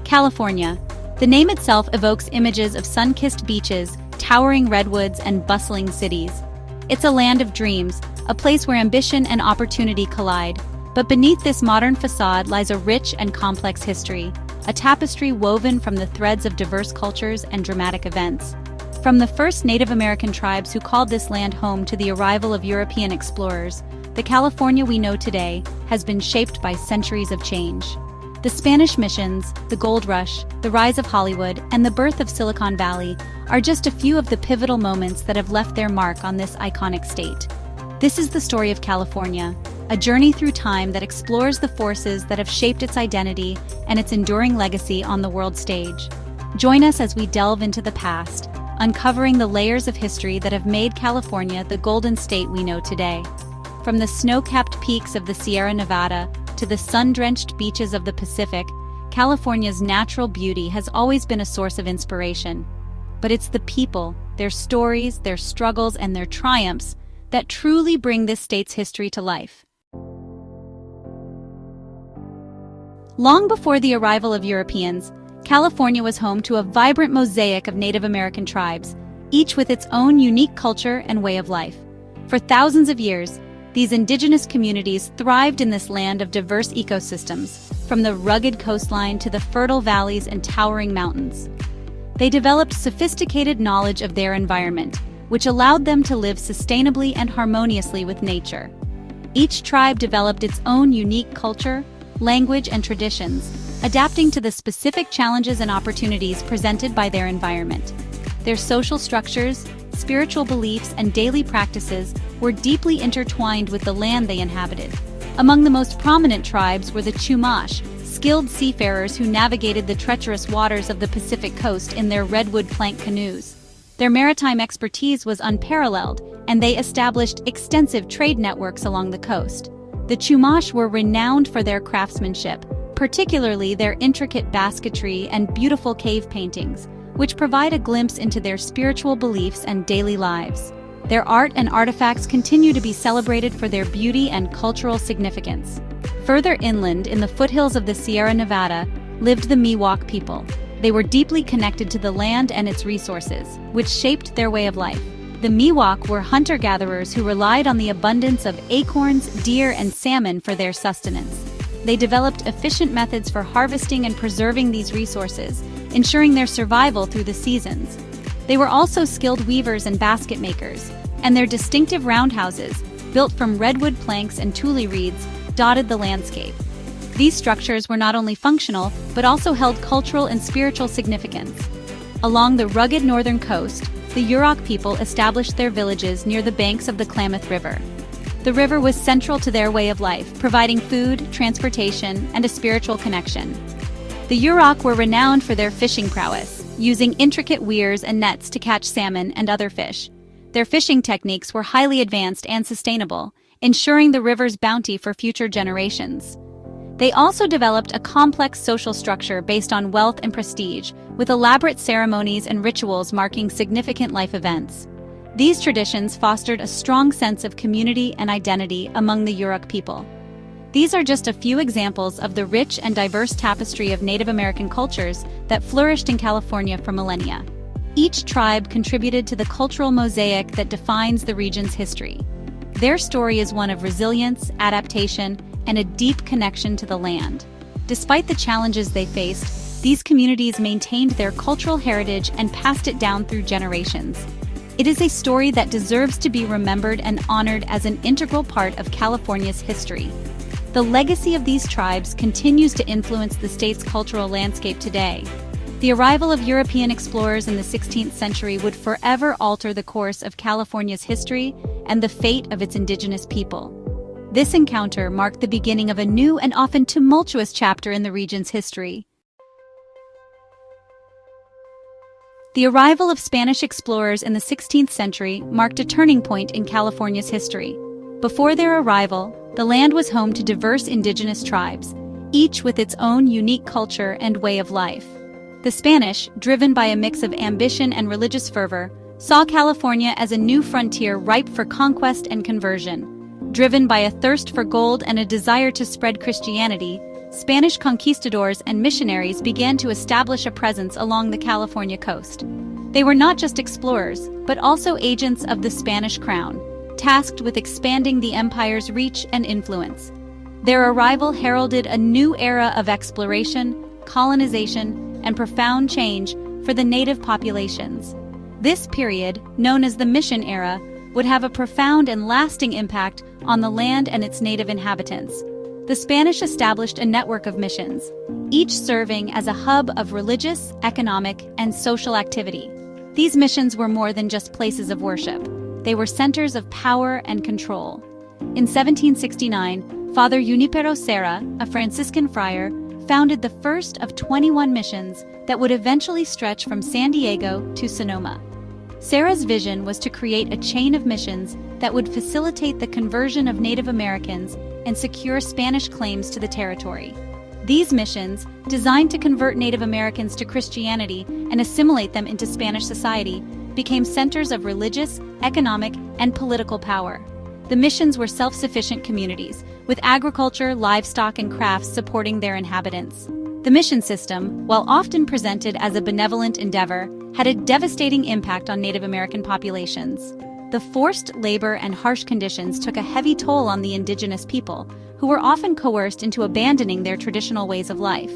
California. The name itself evokes images of sun-kissed beaches, towering redwoods, and bustling cities. It's a land of dreams, a place where ambition and opportunity collide. But beneath this modern facade lies a rich and complex history, a tapestry woven from the threads of diverse cultures and dramatic events. From the first Native American tribes who called this land home to the arrival of European explorers, the California we know today has been shaped by centuries of change. The Spanish missions, the gold rush, the rise of Hollywood, and the birth of Silicon Valley are just a few of the pivotal moments that have left their mark on this iconic state. This is the story of California, a journey through time that explores the forces that have shaped its identity and its enduring legacy on the world stage. Join us as we delve into the past, uncovering the layers of history that have made California the golden state we know today. From the snow-capped peaks of the Sierra Nevada to the sun-drenched beaches of the Pacific, California's natural beauty has always been a source of inspiration. But it's the people, their stories, their struggles, and their triumphs that truly bring this state's history to life. Long before the arrival of Europeans, California was home to a vibrant mosaic of Native American tribes, each with its own unique culture and way of life. For thousands of years, these indigenous communities thrived in this land of diverse ecosystems, from the rugged coastline to the fertile valleys and towering mountains. They developed sophisticated knowledge of their environment, which allowed them to live sustainably and harmoniously with nature. Each tribe developed its own unique culture, language, and traditions, adapting to the specific challenges and opportunities presented by their environment. Their social structures, spiritual beliefs, and daily practices were deeply intertwined with the land they inhabited. Among the most prominent tribes were the Chumash, skilled seafarers who navigated the treacherous waters of the Pacific coast in their redwood plank canoes. Their maritime expertise was unparalleled, and they established extensive trade networks along the coast. The Chumash were renowned for their craftsmanship, particularly their intricate basketry and beautiful cave paintings, which provide a glimpse into their spiritual beliefs and daily lives. Their art and artifacts continue to be celebrated for their beauty and cultural significance. Further inland, in the foothills of the Sierra Nevada, lived the Miwok people. They were deeply connected to the land and its resources, which shaped their way of life. The Miwok were hunter-gatherers who relied on the abundance of acorns, deer, and salmon for their sustenance. They developed efficient methods for harvesting and preserving these resources, ensuring their survival through the seasons. They were also skilled weavers and basket makers, and their distinctive roundhouses, built from redwood planks and tule reeds, dotted the landscape. These structures were not only functional, but also held cultural and spiritual significance. Along the rugged northern coast, the Yurok people established their villages near the banks of the Klamath River. The river was central to their way of life, providing food, transportation, and a spiritual connection. The Yurok were renowned for their fishing prowess, using intricate weirs and nets to catch salmon and other fish. Their fishing techniques were highly advanced and sustainable, ensuring the river's bounty for future generations. They also developed a complex social structure based on wealth and prestige, with elaborate ceremonies and rituals marking significant life events. These traditions fostered a strong sense of community and identity among the Yurok people. These are just a few examples of the rich and diverse tapestry of Native American cultures that flourished in California for millennia. Each tribe contributed to the cultural mosaic that defines the region's history. Their story is one of resilience, adaptation, and a deep connection to the land. Despite the challenges they faced, these communities maintained their cultural heritage and passed it down through generations. It is a story that deserves to be remembered and honored as an integral part of California's history. The legacy of these tribes continues to influence the state's cultural landscape today. The arrival of European explorers in the 16th century would forever alter the course of California's history and the fate of its indigenous people. This encounter marked the beginning of a new and often tumultuous chapter in the region's history. The arrival of Spanish explorers in the 16th century marked a turning point in California's history. Before their arrival, the land was home to diverse indigenous tribes, each with its own unique culture and way of life. The Spanish, driven by a mix of ambition and religious fervor, saw California as a new frontier ripe for conquest and conversion. Driven by a thirst for gold and a desire to spread Christianity, Spanish conquistadors and missionaries began to establish a presence along the California coast. They were not just explorers, but also agents of the Spanish crown, tasked with expanding the empire's reach and influence. Their arrival heralded a new era of exploration, colonization, and profound change for the native populations. This period, known as the Mission Era, would have a profound and lasting impact on the land and its native inhabitants. The Spanish established a network of missions, each serving as a hub of religious, economic, and social activity. These missions were more than just places of worship. They were centers of power and control. In 1769, Father Junipero Serra, a Franciscan friar, founded the first of 21 missions that would eventually stretch from San Diego to Sonoma. Serra's vision was to create a chain of missions that would facilitate the conversion of Native Americans and secure Spanish claims to the territory. These missions, designed to convert Native Americans to Christianity and assimilate them into Spanish society, became centers of religious, economic, and political power. The missions were self-sufficient communities, with agriculture, livestock, and crafts supporting their inhabitants. The mission system, while often presented as a benevolent endeavor, had a devastating impact on Native American populations. The forced labor and harsh conditions took a heavy toll on the indigenous people, who were often coerced into abandoning their traditional ways of life.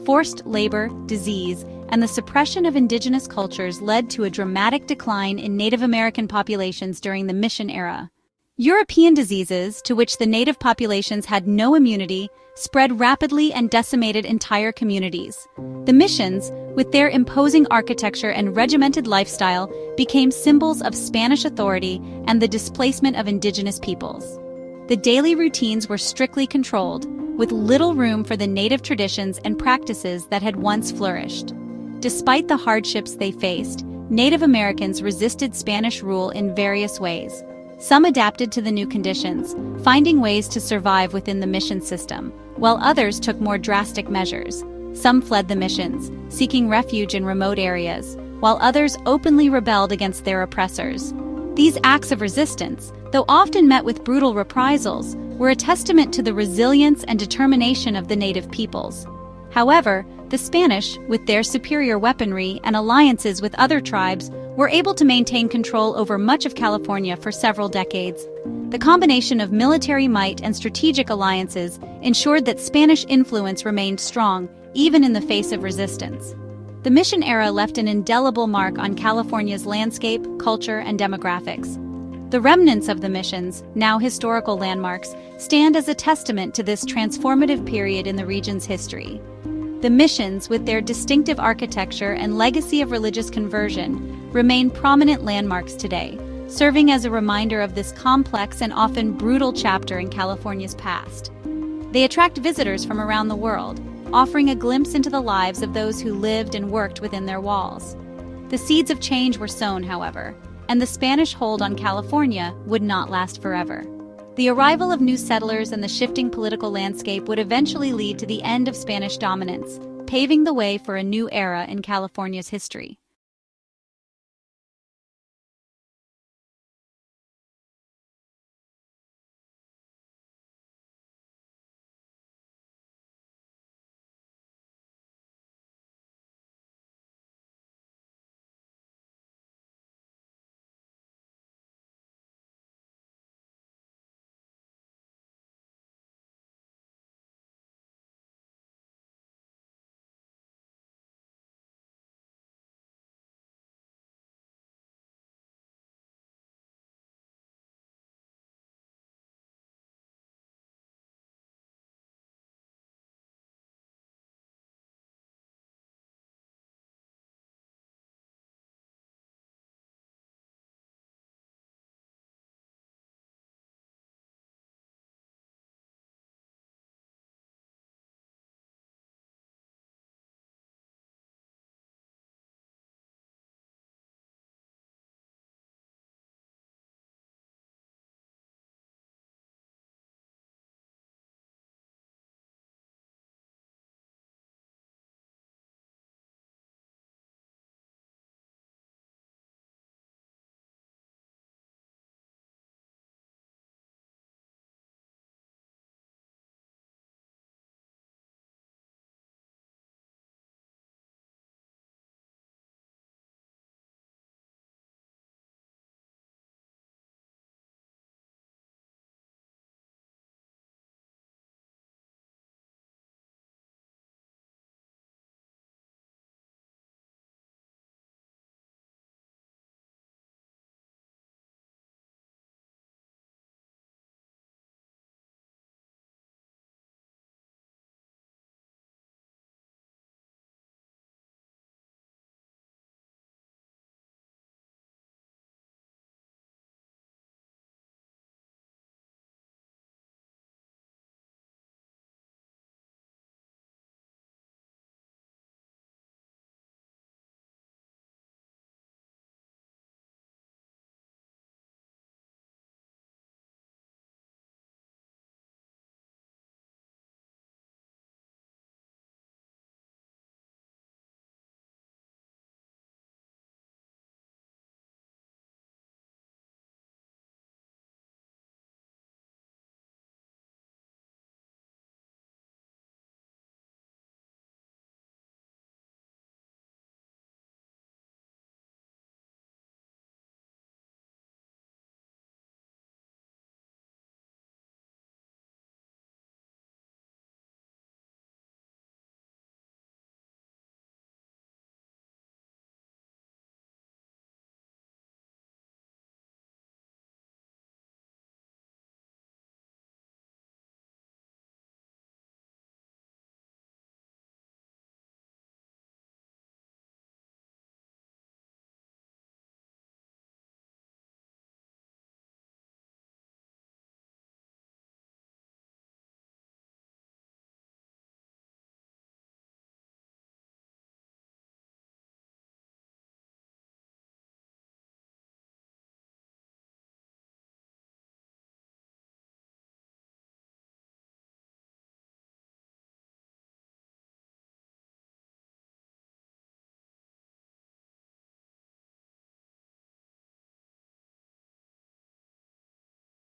Forced labor, disease, and the suppression of indigenous cultures led to a dramatic decline in Native American populations during the Mission Era. European diseases, to which the native populations had no immunity, spread rapidly and decimated entire communities. The missions, with their imposing architecture and regimented lifestyle, became symbols of Spanish authority and the displacement of indigenous peoples. The daily routines were strictly controlled, with little room for the native traditions and practices that had once flourished. Despite the hardships they faced, Native Americans resisted Spanish rule in various ways. Some adapted to the new conditions, finding ways to survive within the mission system, while others took more drastic measures. Some fled the missions, seeking refuge in remote areas, while others openly rebelled against their oppressors. These acts of resistance, though often met with brutal reprisals, were a testament to the resilience and determination of the native peoples. However, the Spanish, with their superior weaponry and alliances with other tribes, were able to maintain control over much of California for several decades. The combination of military might and strategic alliances ensured that Spanish influence remained strong, even in the face of resistance. The Mission Era left an indelible mark on California's landscape, culture, and demographics. The remnants of the missions, now historical landmarks, stand as a testament to this transformative period in the region's history. The missions, with their distinctive architecture and legacy of religious conversion, remain prominent landmarks today, serving as a reminder of this complex and often brutal chapter in California's past. They attract visitors from around the world, offering a glimpse into the lives of those who lived and worked within their walls. The seeds of change were sown, however, and the Spanish hold on California would not last forever. The arrival of new settlers and the shifting political landscape would eventually lead to the end of Spanish dominance, paving the way for a new era in California's history.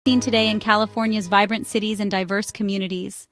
Seen today in California's vibrant cities and diverse communities.